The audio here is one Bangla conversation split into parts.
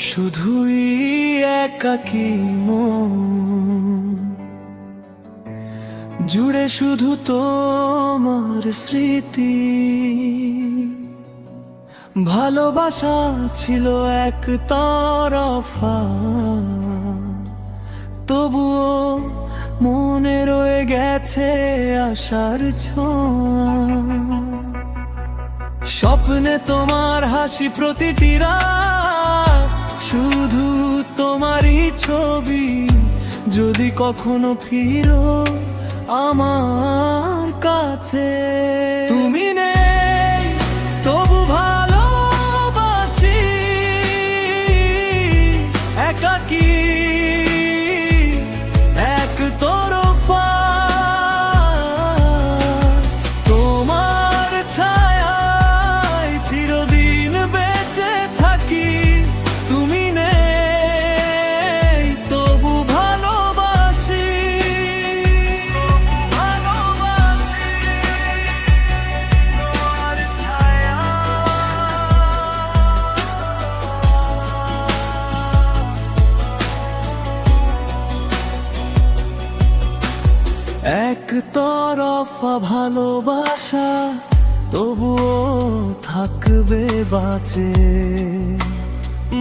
শুধুই একাকী মন জুড়ে শুধু তোমার স্মৃতি। ভালোবাসা ছিল এক তরফা, তবুও মনে রয়ে গেছে আশার ছোঁয়া। স্বপ্নে তোমার হাসি প্রতিটি রাত, শুধু তোমারই ছবি। যদি কখনো ফিরো আমার কাছে, তুমি নেই তবু ভালোবাসি একাকী এক তরফা। তোমার ছায়ায় চিরদিন বেঁচে থাকি, তুমি নেই তবু ভালোবাসি। এক তরফা ভালোবাসা তবুও থাকবে বাঁচে,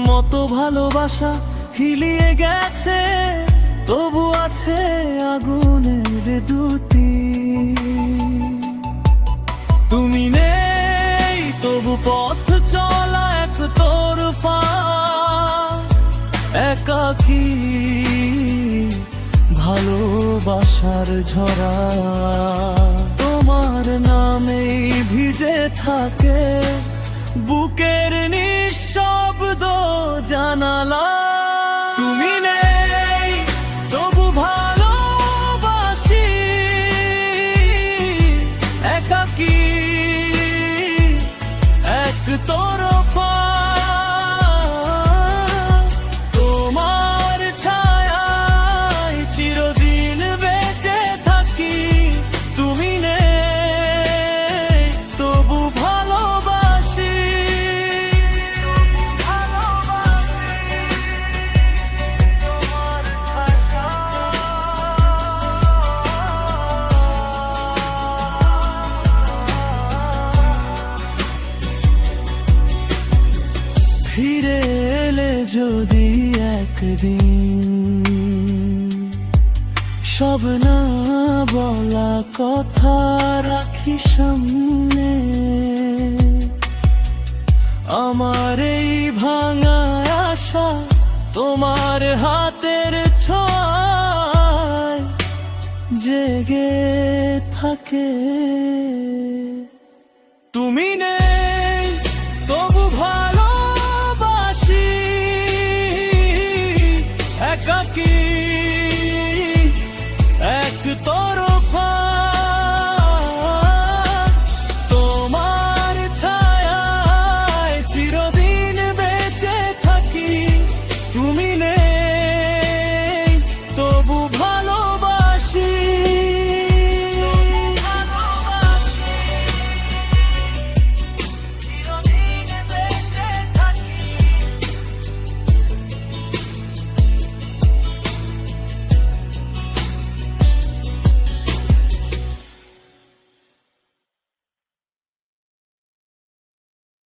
মতো ভালোবাসা হিলিয়ে গেছে তবু আছে আগুনের দুটি। তুমি নেই তবু পথ চলা এক তরফা একাকী ভালোবাসার ঝরা। তোমার নামেই ভিজে থাকে বুকের নিঃশব্দ জানালা। তুমি নেই তবু ভালোবাসি একাকী এক তরফা। ফিরে এলে যদি একদিন, সব না বলা কথা রাখি সামনে। আমার এই ভাঙা আশা তোমার হাতের ছোঁয়ায় জেগে থাকে।